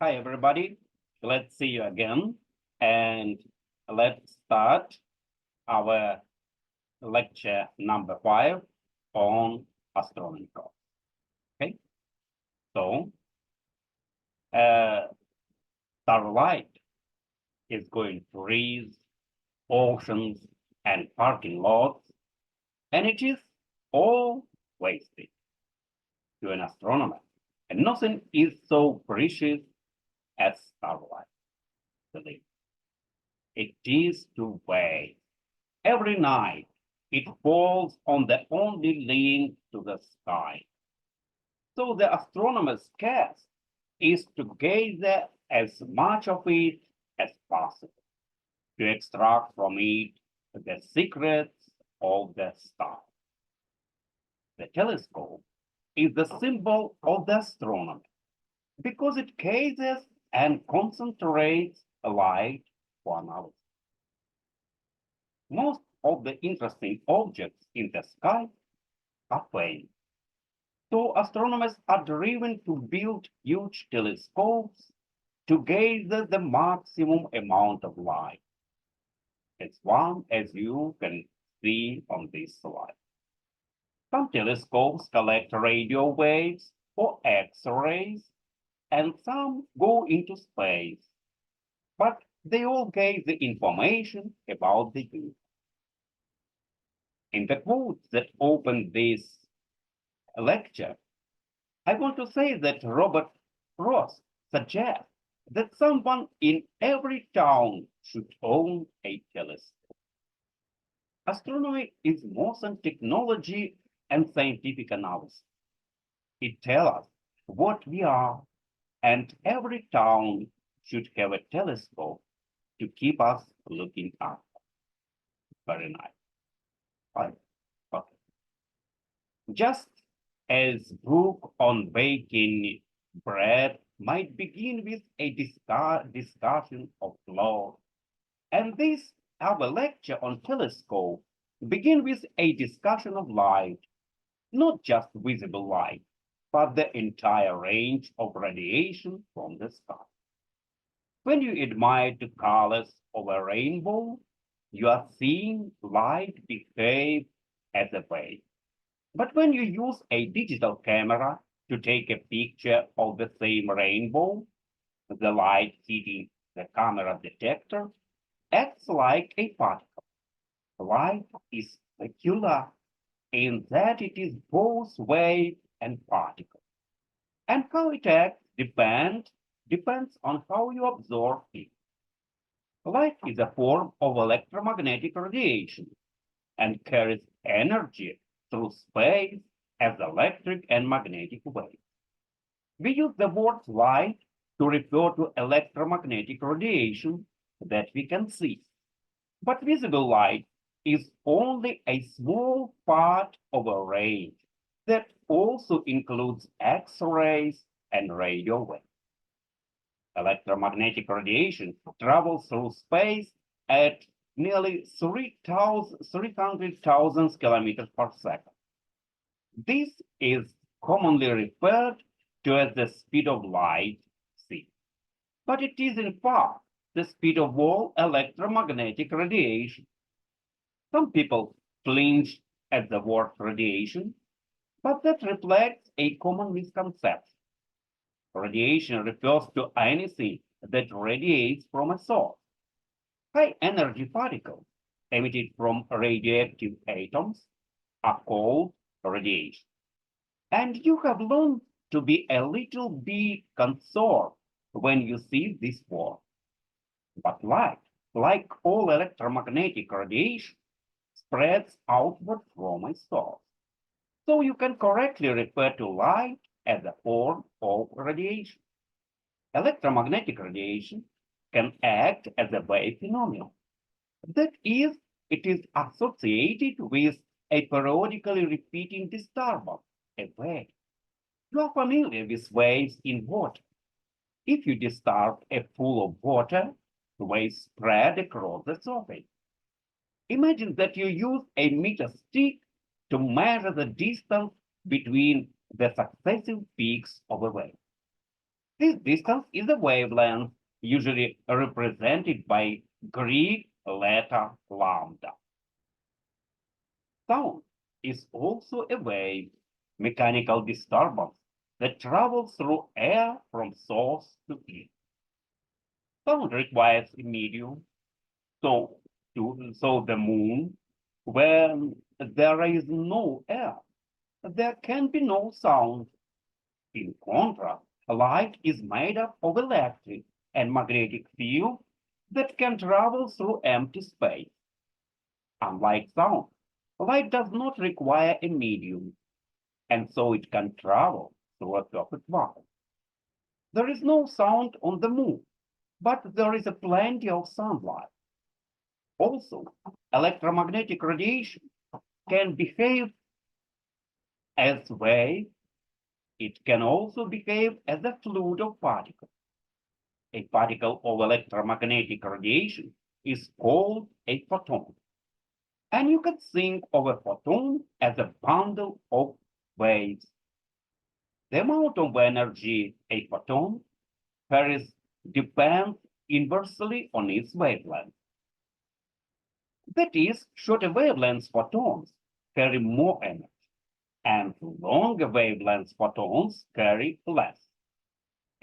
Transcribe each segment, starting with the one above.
Hi, everybody. Let's see you again. And let's start our lecture number 5 on astronomy course. Okay. So, uh, starlight is going to raise oceans and parking lots, and it is all wasted to an astronomer. And nothing is so precious as starlight. Believe it is to waste. Every night it falls on the only link to the sky. So the astronomer's task is to gather as much of it as possible, to extract from it the secrets of the star. The telescope is the symbol of the astronomer because it cases and concentrates light for analysis. Most of the interesting objects in the sky are faint. So astronomers are driven to build huge telescopes to gather the maximum amount of light. As one as you can see on this slide. Some telescopes collect radio waves or X-rays, and some go into space. But they all gather information about the universe. In the quote that opened this lecture, I want to say that Robert Frost suggests that someone in every town should own a telescope. Astronomy is more than technology and scientific analysis. It tells us what we are, and every town should have a telescope to keep us looking up. Very nice. Right. Okay. Just as book on baking bread might begin with a discussion of law, and this our lecture on telescope begin with a discussion of light, not just visible light, but the entire range of radiation from the sky. When you admire the colors of a rainbow, you are seeing light behave as a wave. But when you use a digital camera to take a picture of the same rainbow, the light hitting the camera detector acts like a particle. Light is peculiar in that it is both wave and particle. And how it acts depends on how you observe it. Light is a form of electromagnetic radiation and carries energy through space as electric and magnetic waves. We use the word light to refer to electromagnetic radiation that we can see. But visible light is only a small part of a range that also includes X-rays and radio waves. Electromagnetic radiation travels through space at nearly 300,000 kilometers per second. This is commonly referred to as the speed of light, c. But it is in fact the speed of all electromagnetic radiation. Some people flinch at the word radiation, but that reflects a common misconception. Radiation refers to anything that radiates from a source. High-energy particles emitted from radioactive atoms are called radiation. And you have learned to be a little bit concerned when you see this word. But light, like all electromagnetic radiation, spreads outward from a source. So you can correctly refer to light as a form of radiation. Electromagnetic radiation can act as a wave phenomenon. That is, it is associated with a periodically repeating disturbance, a wave. You are familiar with waves in water. If you disturb a pool of water, the waves spread across the surface. Imagine that you use a meter stick to measure the distance between the successive peaks of a wave. This distance is a wavelength, usually represented by Greek letter lambda. Sound is also a wave, mechanical disturbance that travels through air from source to ear. Sound requires a medium, so, so the moon, when there is no air, there can be no sound. In contrast, light is made up of electric and magnetic fields that can travel through empty space. Unlike sound, light does not require a medium, and so it can travel through a perfect vacuum. There is no sound on the moon, but there is a plenty of sunlight. Also, electromagnetic radiation can behave as wave. It can also behave as a fluid of particles. A particle of electromagnetic radiation is called a photon. And you can think of a photon as a bundle of waves. The amount of energy a photon carries depends inversely on its wavelength. That is, shorter wavelength photons carry more energy, and longer wavelength photons carry less.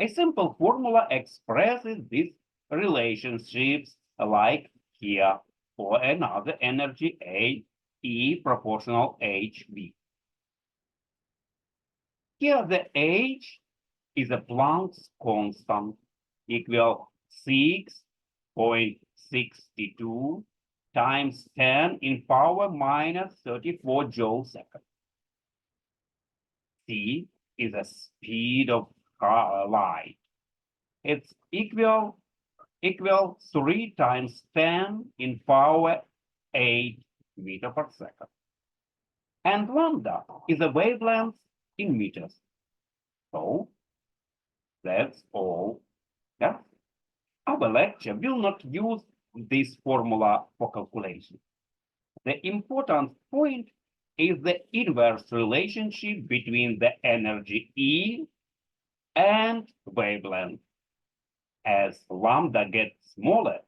A simple formula expresses these relationships like here for another energy A, E proportional HV. Here the H is a Planck's constant equal 6.62 times 10 in power minus 34 joule second. C is a speed of light. It's equal 3 times 10 in power 8 meter per second. And lambda is a wavelength in meters. So that's all. Yeah? Our lecture will not use this formula for calculation. The important point is the inverse relationship between the energy E and wavelength. As lambda gets smaller,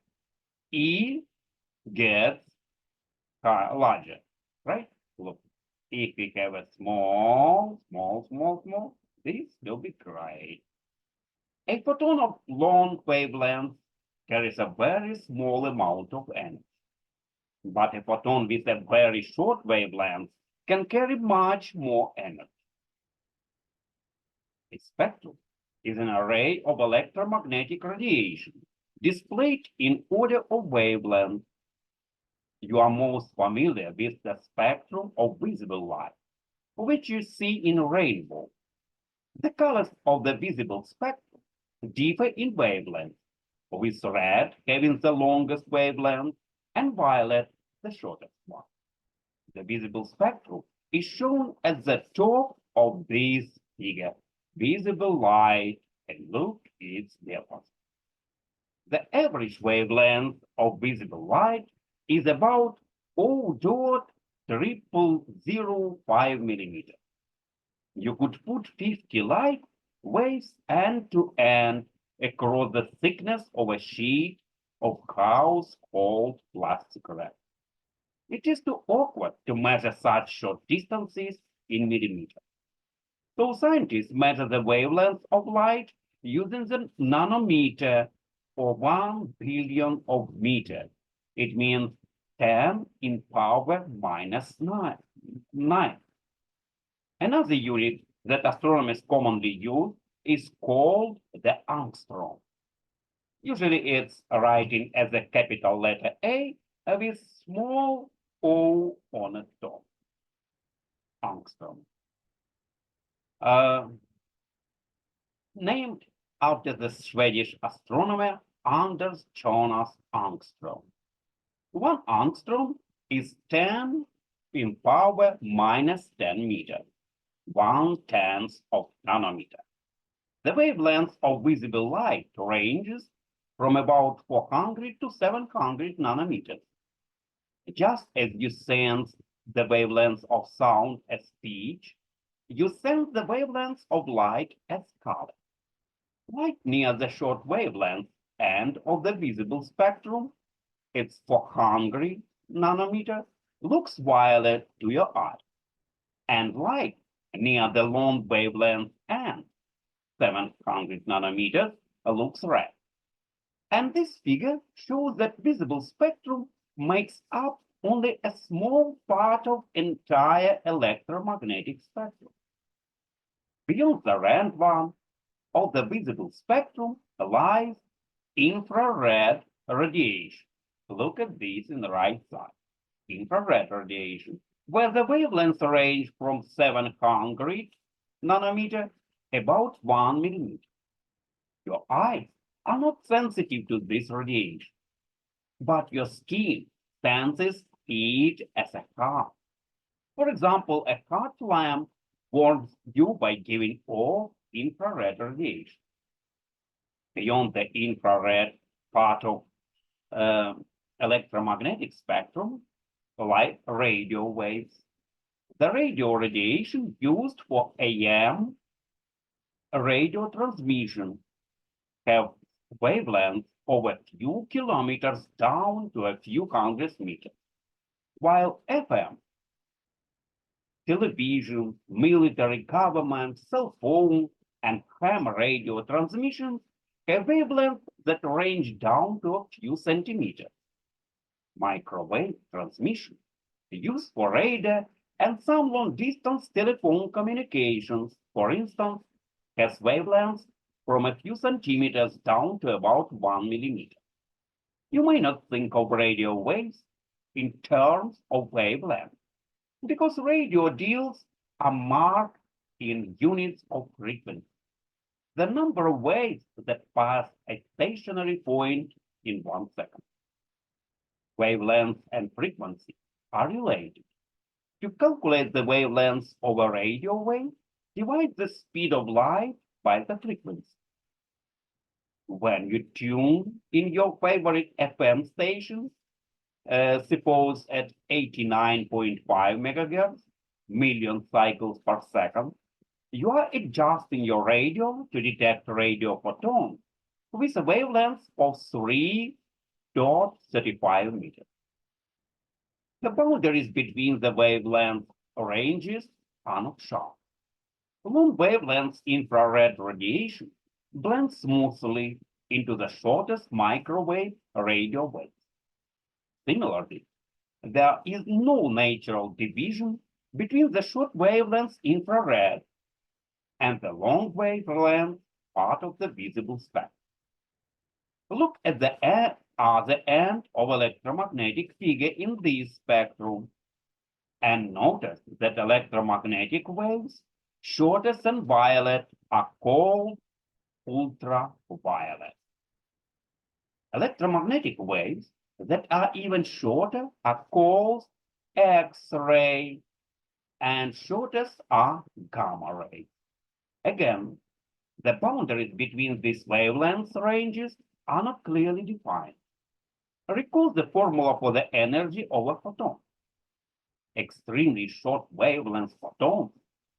E gets larger, right? Look, if we have a small, this will be great. A photon of long wavelength carries a very small amount of energy. But a photon with a very short wavelength can carry much more energy. A spectrum is an array of electromagnetic radiation displayed in order of wavelength. You are most familiar with the spectrum of visible light, which you see in a rainbow. The colors of the visible spectrum differ in wavelength, with red having the longest wavelength and violet the shortest one. The visible spectrum is shown at the top of this figure. Visible light, and look, it's different. The average wavelength of visible light is about 0.0005 millimeters. You could put 50 light waves end to end across the thickness of a sheet of household plastic wrap. It is too awkward to measure such short distances in millimeters. So scientists measure the wavelength of light using the nanometer or 1 billion of meters. It means 10 in power minus 9. Another unit that astronomers commonly use is called the angstrom. Usually it's written as a capital letter A with small o on the top. Angstrom. Named after the Swedish astronomer Anders Jonas Angstrom. 1 angstrom is 10 in power minus 10 meters, 1/10 of nanometer. The wavelength of visible light ranges from about 400 to 700 nanometers. Just as you sense the wavelength of sound as speech, you sense the wavelength of light as color. Light near the short wavelength end of the visible spectrum, it's 400 nanometers, looks violet to your eye, and light near the long wavelength end, 700 nanometers, looks red. And this figure shows that visible spectrum makes up only a small part of entire electromagnetic spectrum. Beyond the red one of the visible spectrum lies infrared radiation. Look at this in the right side. Infrared radiation, where the wavelengths range from 700 nanometer about 1 millimeter. Your eyes are not sensitive to this radiation, but your skin senses it as a hot. For example, a hot lamp warms you by giving off infrared radiation. Beyond the infrared part of uh, electromagnetic spectrum, like radio waves. The radio radiation used for AM radio transmission have wavelengths of a few kilometers down to a few hundred meters, while FM, television, military, government, cell phone, and ham radio transmissions have wavelengths that range down to a few centimeters. Microwave transmission used for radar and some long-distance telephone communications, for instance, has wavelengths from a few centimeters down to about 1 millimeter. You may not think of radio waves in terms of wavelength, because radio deals are marked in units of frequency, the number of waves that pass a stationary point in 1 second. Wavelength and frequency are related. To calculate the wavelength of a radio wave, divide the speed of light by the frequency. When you tune in your favorite FM station, suppose at 89.5 megahertz, million cycles per second, you are adjusting your radio to detect radio photons with a wavelength of 3.35 meters. The boundaries between the wavelength ranges are not sharp. Long wavelength infrared radiation blends smoothly into the shortest microwave radio waves. Similarly, there is no natural division between the short wavelength infrared and the long wavelength part of the visible spectrum. Look at the other end of electromagnetic figure in this spectrum and notice that electromagnetic waves shorter than violet are called ultraviolet. Electromagnetic waves that are even shorter are called X-ray, and shortest are gamma rays. Again, the boundaries between these wavelength ranges are not clearly defined. Recall the formula for the energy of a photon. Extremely short wavelength photons,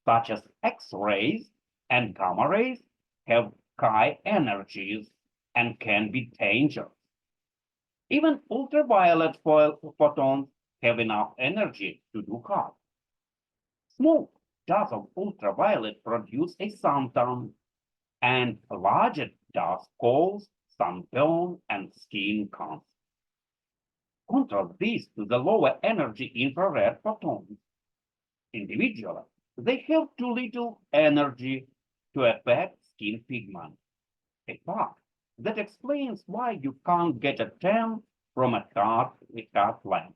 such as X-rays and gamma rays, have high energies and can be dangerous. Even ultraviolet photons have enough energy to do harm. Small dust of ultraviolet produce a suntan, and larger dust cause sunburn and skin cancer. Contrast this to the lower energy infrared photons. Individually, they have too little energy to affect skin pigment, a fact that explains why you can't get a tan from a hot lamp.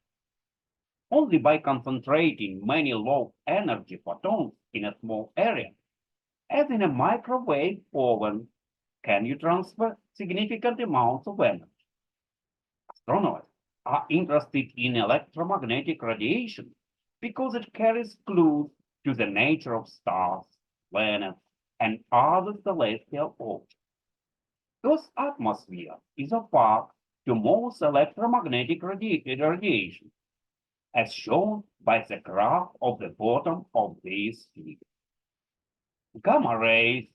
Only by concentrating many low-energy photons in a small area, as in a microwave oven, can you transfer significant amounts of energy. Astronomers are interested in electromagnetic radiation because it carries clues to the nature of stars, planets, and other celestial objects. Earth's atmosphere is opaque to most electromagnetic radiation, as shown by the graph of the bottom of this figure. Gamma rays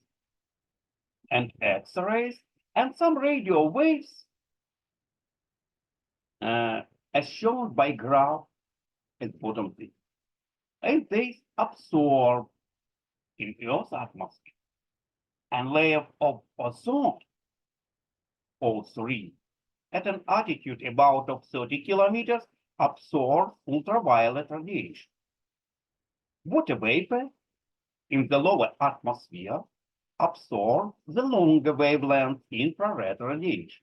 and X-rays and some radio waves, as shown by graph at bottom C. And they absorb in Earth's atmosphere and layer of ozone, O3, at an altitude about of 30 kilometers, absorbs ultraviolet radiation. Water vapor in the lower atmosphere absorbs the longer wavelength infrared radiation.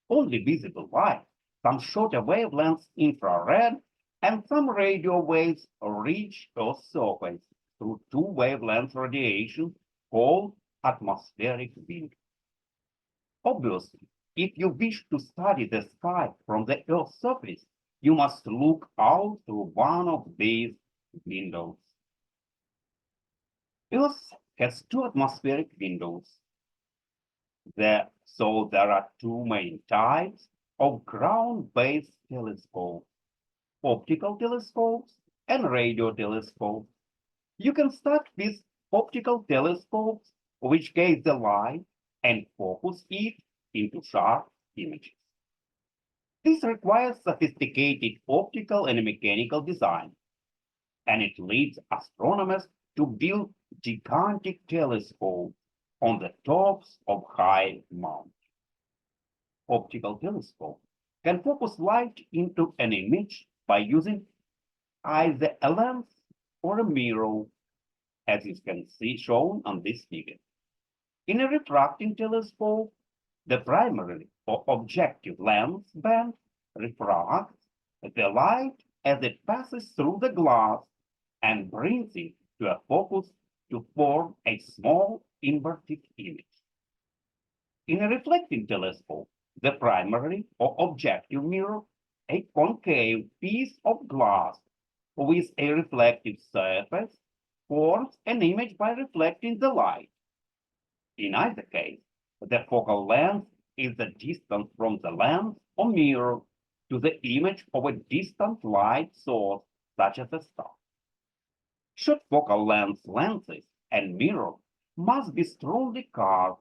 Only visible light, some shorter wavelengths infrared, and some radio waves reach Earth's surface through two wavelength radiation called atmospheric window. Obviously, if you wish to study the sky from the Earth's surface, you must look out through one of these windows. Earth has two atmospheric windows. So there are two main types of ground-based telescopes: optical telescopes and radio telescopes. You can start with optical telescopes, which gaze the light and focus it into sharp images. This requires sophisticated optical and mechanical design, and it leads astronomers to build gigantic telescopes on the tops of high mountains. Optical telescope can focus light into an image by using either a lens or a mirror, as you can see shown on this figure. In a refracting telescope, the primary or objective lens band refracts the light as it passes through the glass and brings it to a focus to form a small inverted image. In a reflecting telescope, the primary or objective mirror, a concave piece of glass with a reflective surface, forms an image by reflecting the light. In either case, the focal length is the distance from the lens or mirror to the image of a distant light source, such as a star. Short focal length lenses and mirrors must be strongly carved,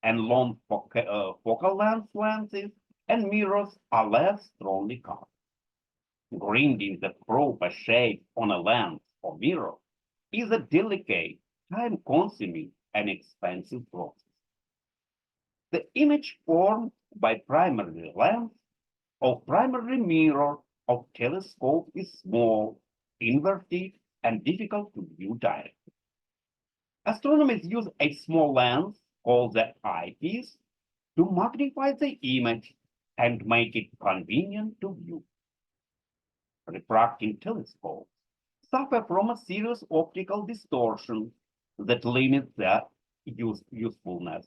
and long focal length lenses and mirrors are less strongly carved. Grinding the proper shape on a lens or mirror is a delicate, time-consuming, and expensive process. The image formed by primary lens or primary mirror of telescope is small, inverted, and difficult to view directly. Astronomers use a small lens called the eyepiece to magnify the image and make it convenient to view. Refracting telescopes suffer from a serious optical distortion that limits their usefulness.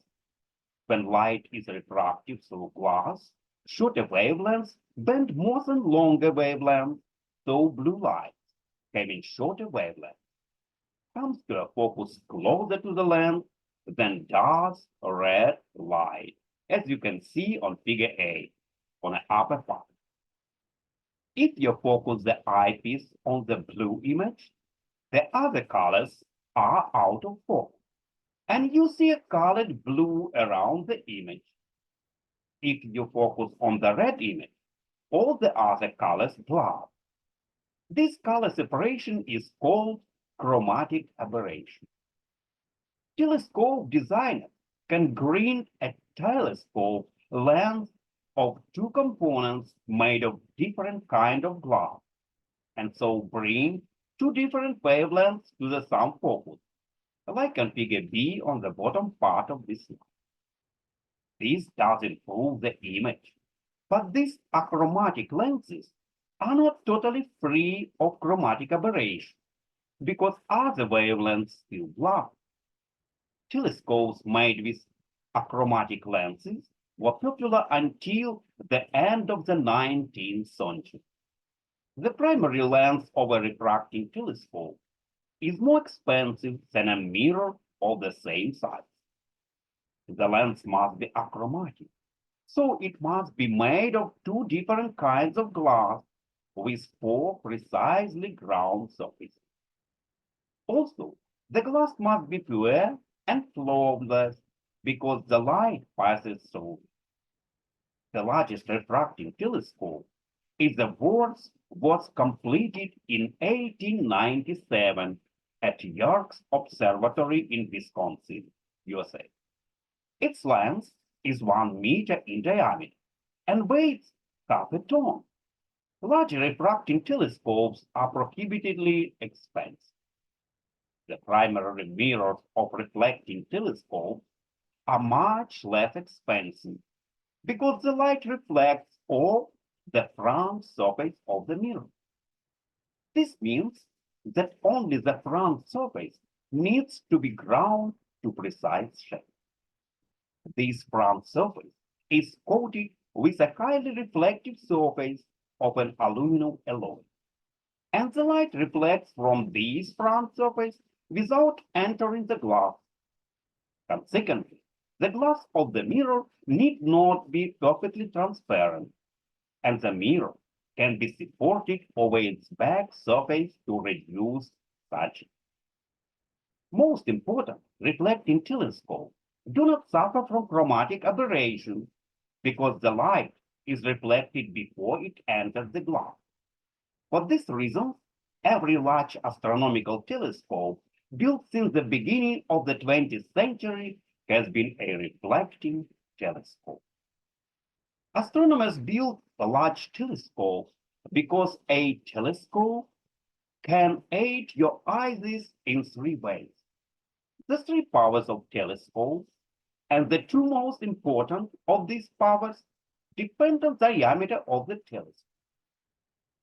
When light is refracted through glass, shorter wavelengths bend more than longer wavelengths, so blue light, having shorter wavelengths, comes to a focus closer to the lens than does red light, as you can see on figure A on the upper part. If you focus the eyepiece on the blue image, the other colors are out of focus, and you see a colored blue around the image. If you focus on the red image, all the other colors blur. This color separation is called chromatic aberration. Telescope designers can grind a telescope lens of two components made of different kind of glass, and so bring two different wavelengths to the same focus, like on figure B on the bottom part of this slide. This does improve the image, but these achromatic lenses are not totally free of chromatic aberration, because other wavelengths still blur. Telescopes made with achromatic lenses were popular until the end of the 19th century. The primary lens of a refracting telescope is more expensive than a mirror of the same size. The lens must be achromatic, so it must be made of two different kinds of glass with four precisely ground surfaces. Also, the glass must be pure and flawless, because the light passes through. The largest refracting telescope is the world's was completed in 1897 at Yerkes Observatory in Wisconsin, USA. Its length is 1 meter in diameter and weighs half a ton. Large refracting telescopes are prohibitively expensive. The primary mirrors of reflecting telescopes are much less expensive because the light reflects off the front surface of the mirror. This means that only the front surface needs to be ground to precise shape. This front surface is coated with a highly reflective surface of an aluminum alloy, and the light reflects from this front surface without entering the glass. Consequently, the glass of the mirror need not be perfectly transparent, and the mirror can be supported over its back surface to reduce such. Most important, reflecting telescopes do not suffer from chromatic aberration because the light is reflected before it enters the glass. For this reason, every large astronomical telescope built since the beginning of the 20th century has been a reflecting telescope. Astronomers build large telescopes because a telescope can aid your eyes in 3 ways. The 3 powers of telescopes, and the 2 most important of these powers, depend on the diameter of the telescope.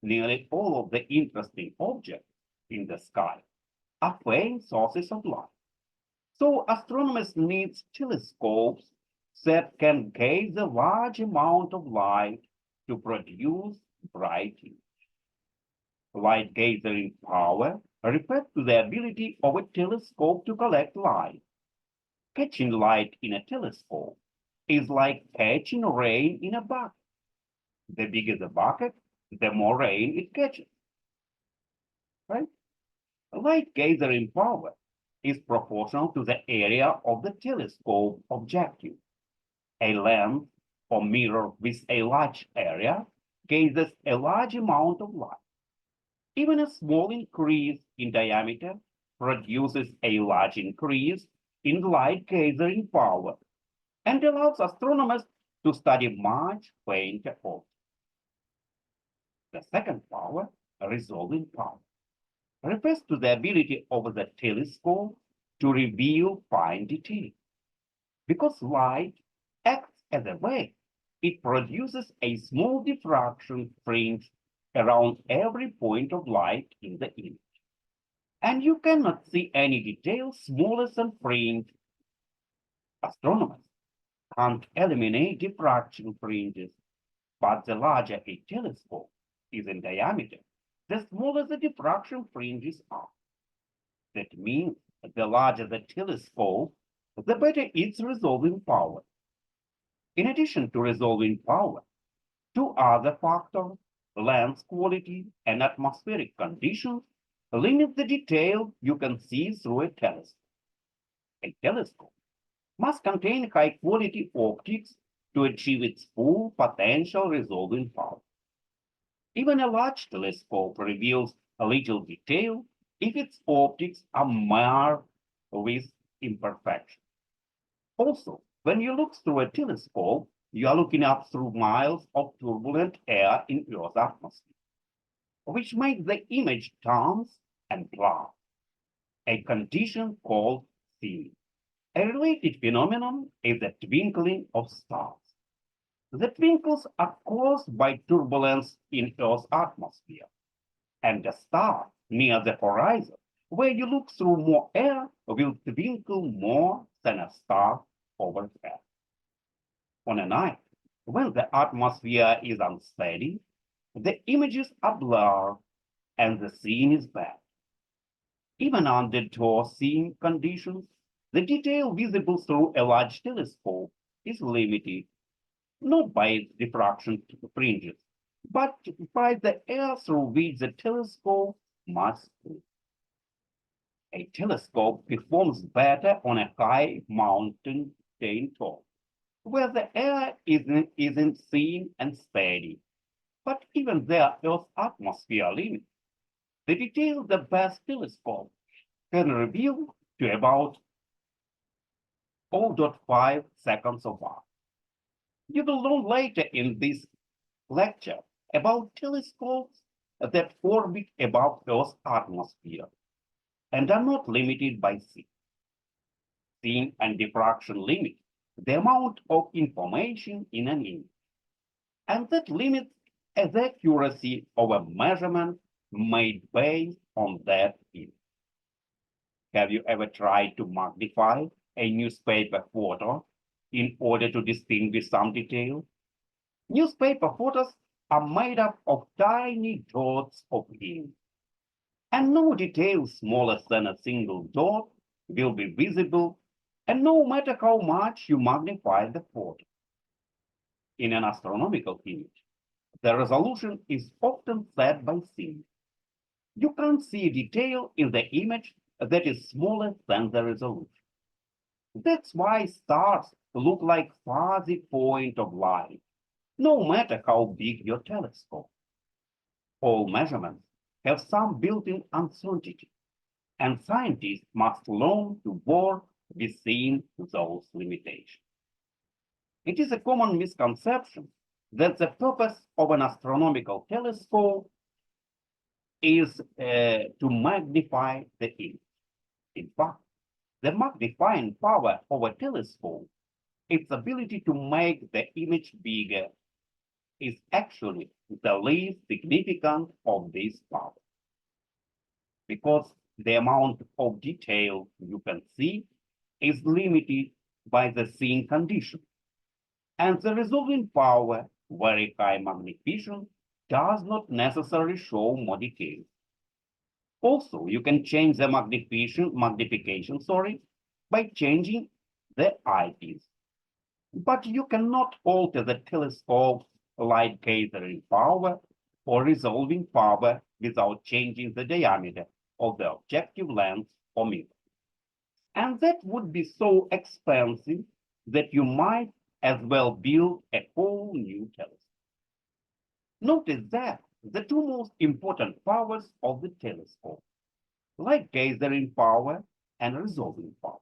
Nearly all of the interesting objects in the sky are faint sources of light. So astronomers need telescopes that can gaze a large amount of light to produce bright image. Light gathering power refers to the ability of a telescope to collect light. Catching light in a telescope is like catching rain in a bucket. The bigger the bucket, the more rain it catches. Right? Light gathering power is proportional to the area of the telescope objective. A lens or mirror with a large area gathers a large amount of light. Even a small increase in diameter produces a large increase in light gathering power and allows astronomers to study much fainter objects. The second power, resolving power, refers to the ability of the telescope to reveal fine details. Because light acts as a wave, it produces a small diffraction fringe around every point of light in the image. And you cannot see any details smaller than fringe. Astronomers can't eliminate diffraction fringes, but the larger a telescope is in diameter, the smaller the diffraction fringes are. That means the larger the telescope, the better its resolving power. In addition to resolving power, 2 other factors, lens quality and atmospheric conditions, limit the detail you can see through a telescope. A telescope must contain high-quality optics to achieve its full potential resolving power. Even a large telescope reveals a little detail if its optics are marred with imperfection. Also, when you look through a telescope, you are looking up through miles of turbulent air in Earth's atmosphere, which makes the image dense and blurred, a condition called thinning. A related phenomenon is the twinkling of stars. The twinkles are caused by turbulence in Earth's atmosphere, and the star near the horizon, where you look through more air, will twinkle more than a star overhead. On a night when the atmosphere is unsteady, the images are blurred and the scene is bad. Even under poor seeing conditions, the detail visible through a large telescope is limited, not by its diffraction fringes, but by the air through which the telescope must go. A telescope performs better on a high mountain mountain top, where the air isn't thin and steady, but even their Earth's atmosphere limits. The detail the best telescope can reveal to about 0.5 seconds of arc. You will learn later in this lecture about telescopes that orbit above Earth's atmosphere and are not limited by C. Thin and diffraction limit the amount of information in an image, and that limits the accuracy of a measurement made based on that image. Have you ever tried to magnify a newspaper photo in order to distinguish some detail? Newspaper photos are made up of tiny dots of ink, and no detail smaller than a single dot will be visible, and no matter how much you magnify the photo. In an astronomical image, the resolution is often set by C. You can't see detail in the image that is smaller than the resolution. That's why stars look like fuzzy point of light, no matter how big your telescope. All measurements have some built-in uncertainty, and scientists must learn to work within those limitations. It is a common misconception that the purpose of an astronomical telescope is to magnify the image. In fact, the magnifying power of a telescope, its ability to make the image bigger, is actually the least significant of these powers. Because the amount of detail you can see is limited by the seeing condition, and the resolving power, very high magnification, does not necessarily show more details. Also, you can change the magnification by changing the eyepiece. But you cannot alter the telescope's light gathering power or resolving power without changing the diameter of the objective lens or mirror. And that would be so expensive that you might as well build a whole new telescope. Notice that the two most important powers of the telescope, light gathering power and resolving power,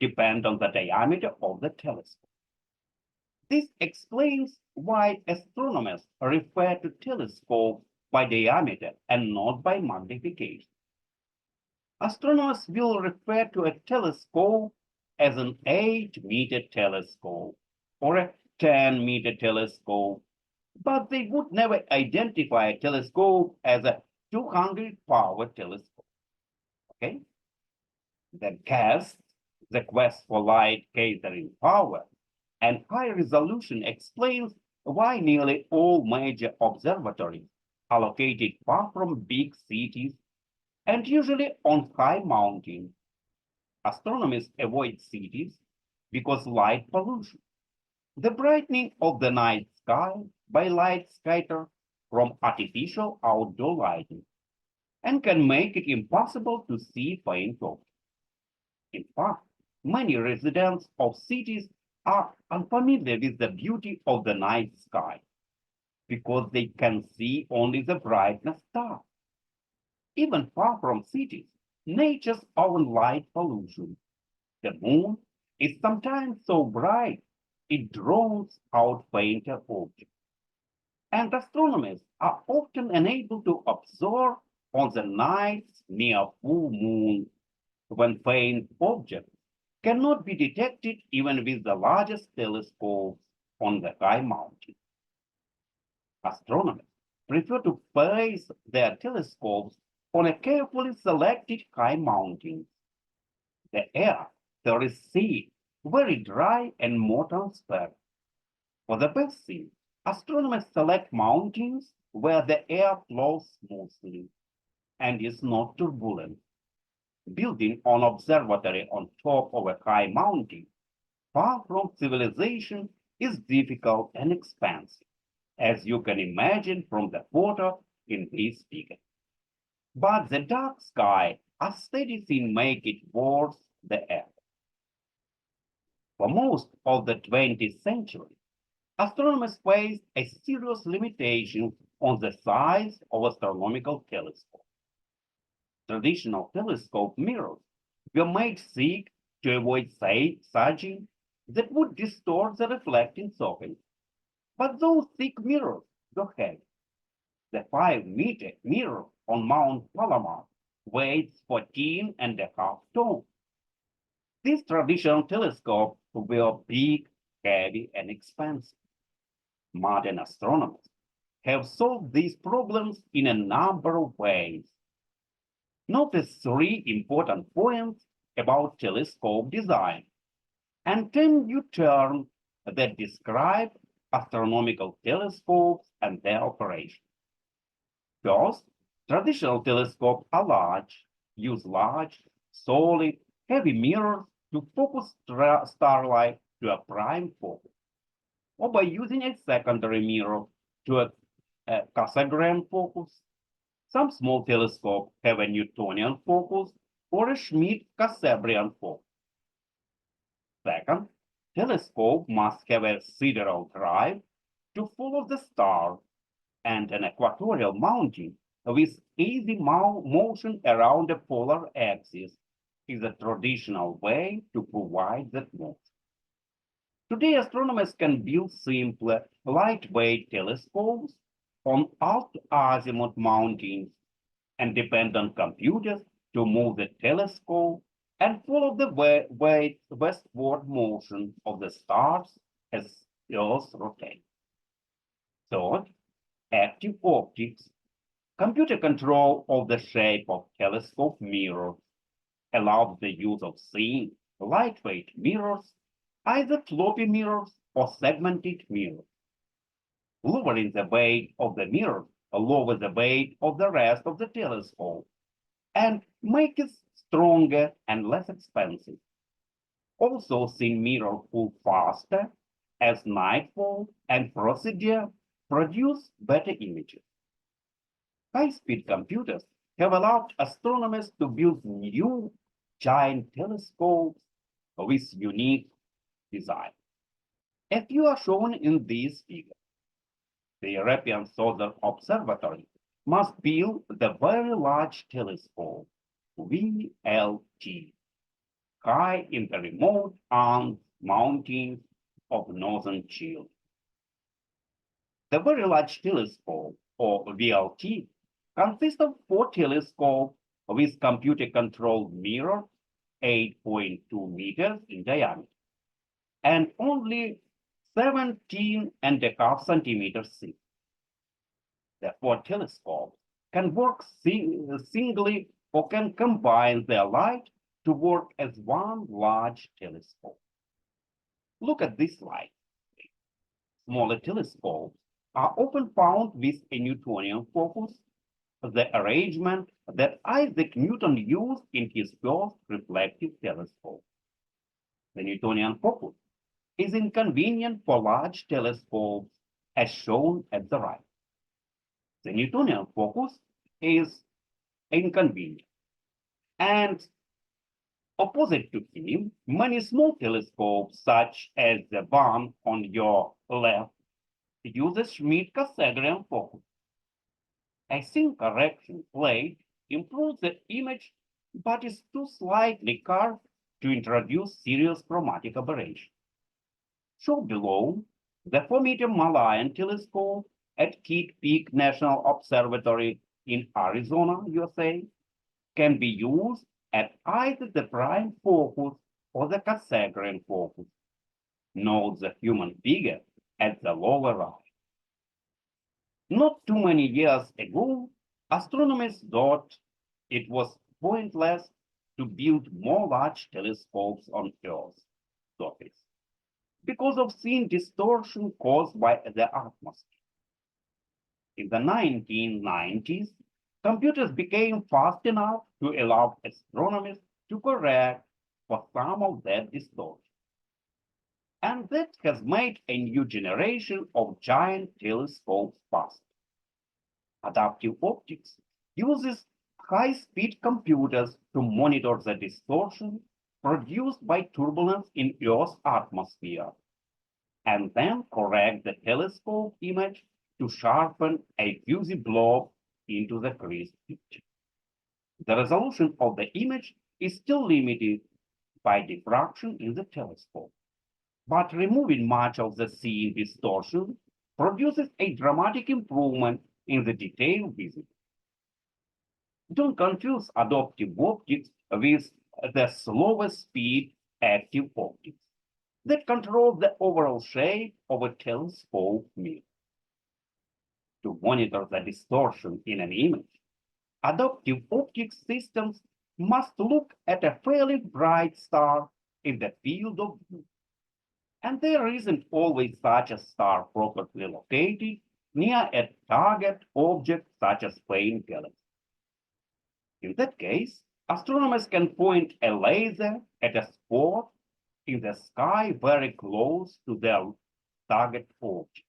depend on the diameter of the telescope. This explains why astronomers refer to telescopes by diameter and not by magnification. Astronomers will refer to a telescope as an 8-meter telescope or a 10-meter telescope, but they would never identify a telescope as a 200-power telescope. Okay? The quest for light gathering power and high resolution explains why nearly all major observatories are located far from big cities and usually on high mountains. Astronomers avoid cities because light pollution, the brightening of the night sky by light scattered from artificial outdoor lighting, and can make it impossible to see faint objects. In fact, many residents of cities are unfamiliar with the beauty of the night sky because they can see only the brightness stars. Even far from cities, nature's own light pollution. The moon is sometimes so bright it draws out fainter objects. And astronomers are often unable to observe on the nights near full moon when faint objects cannot be detected even with the largest telescopes on the high mountain. Astronomers prefer to place their telescopes on a carefully selected high mountains. The air there is thick, very dry and more transparent. For the best scene, astronomers select mountains where the air flows smoothly and is not turbulent. Building an observatory on top of a high mountain, far from civilization, is difficult and expensive, as you can imagine from the photo in this figure. But the dark sky aesthetics make it worth the effort. For most of the 20th century, astronomers faced a serious limitation on the size of astronomical telescopes. Traditional telescope mirrors were made thick to avoid sagging that would distort the reflecting surface. But those thick mirrors were heavy. The 5-meter mirror on Mount Palomar weighs 14.5 tons. These traditional telescopes were big, heavy, and expensive. Modern astronomers have solved these problems in a number of ways. Notice 3 important points about telescope design and 10 new terms that describe astronomical telescopes and their operation. First, traditional telescopes are large, use large, solid, heavy mirrors to focus starlight to a prime focus, or by using a secondary mirror to a Cassegrain focus. Some small telescopes have a Newtonian focus or a Schmidt-Cassegrain focus. Second, telescope must have a sidereal drive to follow the star and an equatorial mounting with easy motion around the polar axis is a traditional way to provide that motion. Today, astronomers can build simple, lightweight telescopes on alt-azimuth mountings and depend on computers to move the telescope and follow the westward motion of the stars as Earth rotates. Third, active optics, computer control of the shape of telescope mirrors allows the use of thin, lightweight mirrors, either floppy mirrors or segmented mirrors. Lowering the weight of the mirror lowers the weight of the rest of the telescope and make it stronger and less expensive. Also, thin mirrors cool faster as nightfall and procedure produce better images. High-speed computers have allowed astronomers to build new giant telescopes with unique design. As you are shown in this figure, the European Southern Observatory must build the Very Large Telescope, VLT, high in the remote mountains of northern Chile. The Very Large Telescope, or VLT, consists of 4 telescopes with computer-controlled mirrors 8.2 meters in diameter and only 17.5 centimeters thick. The 4 telescopes can work singly or can combine their light to work as one large telescope. Look at this slide. Smaller telescopes are often found with a Newtonian focus, the arrangement that Isaac Newton used in his first reflective telescope. The Newtonian focus is inconvenient for large telescopes, as shown at the right. The Newtonian focus is inconvenient, and opposite to him, many small telescopes, such as the one on your left, use a Schmidt-Cassegrain focus. A thin correction plate improves the image, but is too slightly curved to introduce serious chromatic aberration. Shown below, the 4-meter Malayan telescope at Kitt Peak National Observatory in Arizona, USA, can be used at either the prime focus or the Cassegrain focus. Note the human figure at the lower right. Not too many years ago, astronomers thought it was pointless to build more large telescopes on Earth's surface because of thin distortion caused by the atmosphere. In the 1990s, computers became fast enough to allow astronomers to correct for some of that distortion. And that has made a new generation of giant telescopes possible. Adaptive optics uses high-speed computers to monitor the distortion produced by turbulence in Earth's atmosphere, and then correct the telescope image to sharpen a fuzzy blob into the crisp picture. The resolution of the image is still limited by diffraction in the telescope, but removing much of the seeing distortion produces a dramatic improvement in the detail visible. Don't confuse adaptive optics with the slowest speed active optics that control the overall shape of a telescope mirror. To monitor the distortion in an image, adaptive optics systems must look at a fairly bright star in the field of view. And there isn't always such a star properly located near a target object such as faint galaxy. In that case, astronomers can point a laser at a spot in the sky very close to their target object.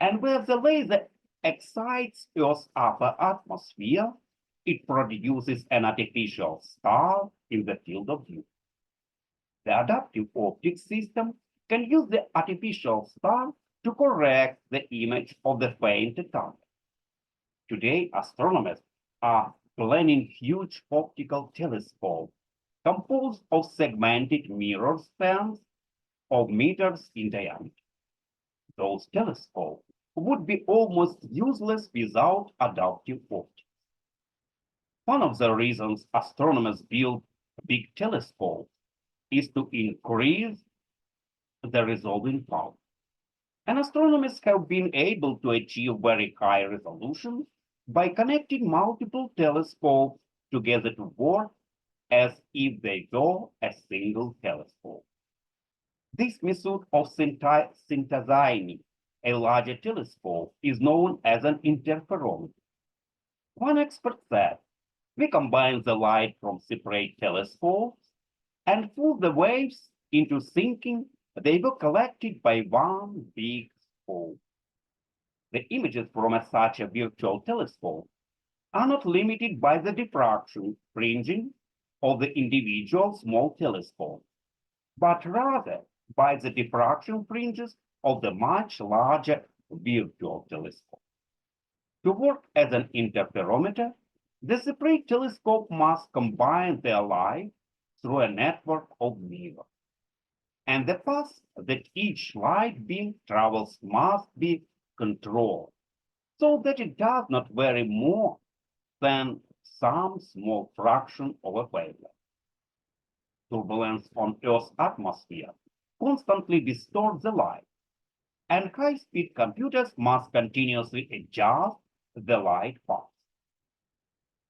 And where the laser excites Earth's upper atmosphere, it produces an artificial star in the field of view. The adaptive optics system can use the artificial star to correct the image of the faint target. Today, astronomers are planning huge optical telescopes composed of segmented mirror spans of meters in diameter. Those telescopes would be almost useless without adaptive optics. One of the reasons astronomers build big telescopes is to increase the resolving power. And astronomers have been able to achieve very high resolution by connecting multiple telescopes together to work as if they were a single telescope. This method of synthesizing a larger telescope is known as an interferometer. One expert said, we combine the light from separate telescopes and pull the waves into thinking they were collected by one big scope. The images from such a virtual telescope are not limited by the diffraction fringing of the individual small telescope, but rather by the diffraction fringes of the much larger virtual telescope. To work as an interferometer, the separate telescope must combine their light through a network of mirrors. And the path that each light beam travels must be controlled so that it does not vary more than some small fraction of a wavelength. Turbulence on Earth's atmosphere constantly distorts the light, and high-speed computers must continuously adjust the light path.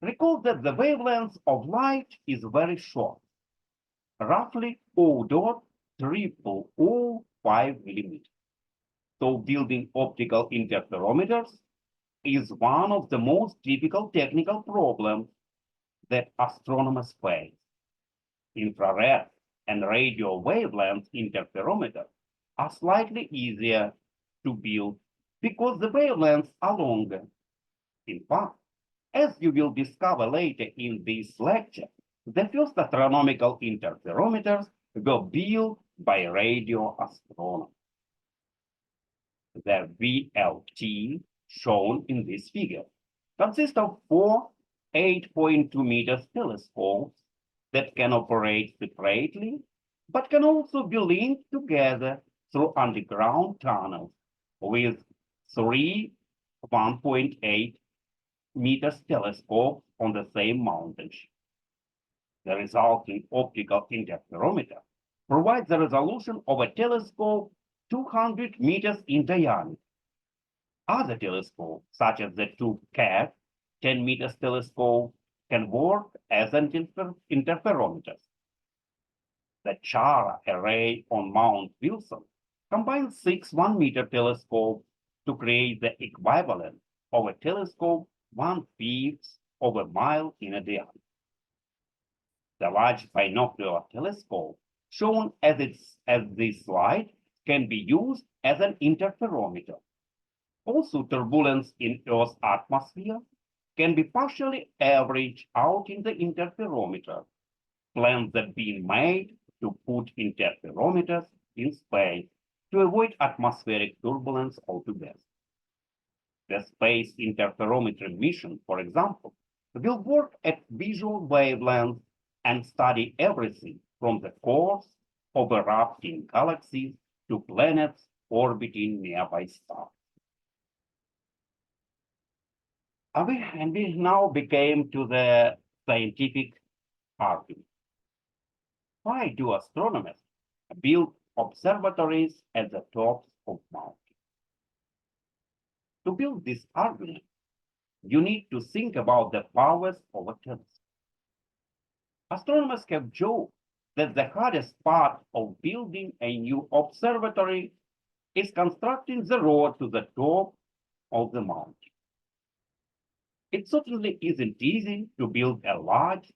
Recall that the wavelength of light is very short, roughly 0.0005 millimeters. So building optical interferometers is one of the most difficult technical problems that astronomers face. Infrared and radio wavelength interferometers are slightly easier to build because the wavelengths are longer. In fact, as you will discover later in this lecture, the first astronomical interferometers were built by radio astronomers. The VLT shown in this figure consists of four 8.2 meters telescopes that can operate separately, but can also be linked together through underground tunnels with three 1.8 meters telescopes on the same mountain sheet. The resulting optical interferometer provides the resolution of a telescope 200 meters in diameter. Other telescopes, such as the two CAT 10 meters telescope, can work as an interferometers. The Chara array on Mount Wilson combines six 1 meter telescopes to create the equivalent of a telescope 1/5 of a mile in a diameter. The large binocular telescope, shown as this slide, can be used as an interferometer. Also, turbulence in Earth's atmosphere can be partially averaged out in the interferometer Plans have been made to put interferometers in space to avoid atmospheric turbulence altogether. The space interferometry mission, for example, will work at visual wavelengths and study everything from the course of erupting galaxies to planets orbiting nearby stars. And we now became to the scientific argument. Why do astronomers build observatories at the tops of mountains? To build this argument, you need to think about the powers of a telescope. Astronomers have joked that the hardest part of building a new observatory is constructing the road to the top of the mountain. It certainly isn't easy to build a large,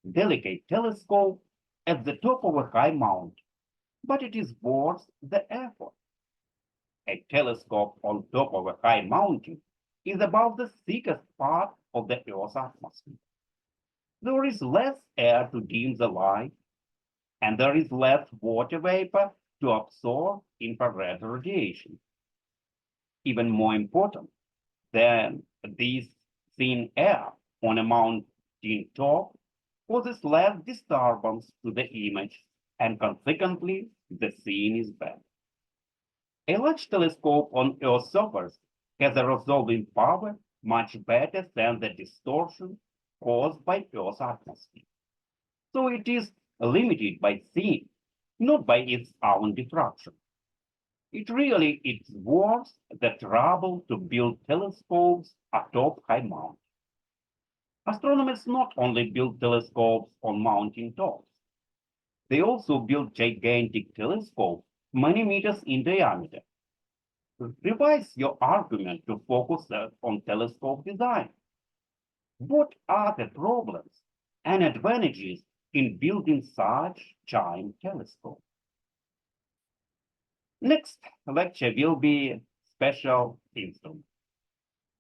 delicate telescope at the top of a high mountain, but it is worth the effort. A telescope on top of a high mountain is about the thickest part of the Earth's atmosphere. There is less air to dim the light, and there is less water vapor to absorb infrared radiation. Even more important than this thin air on a mountain top causes less disturbance to the image, and consequently, the scene is better. A large telescope on Earth's surface has a resolving power much better than the distortion caused by Earth's atmosphere. So it is limited by thin, not by its own diffraction. It really is worth the trouble to build telescopes atop high mountains. Astronomers not only build telescopes on mountain tops, they also build gigantic telescopes many meters in diameter. Revise your argument to focus on telescope design. What are the problems and advantages in building such giant telescopes? Next lecture will be special instruments.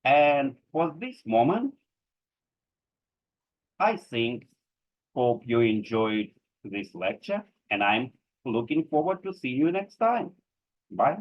And for this moment, I hope you enjoyed this lecture, and I'm looking forward to seeing you next time. Bye.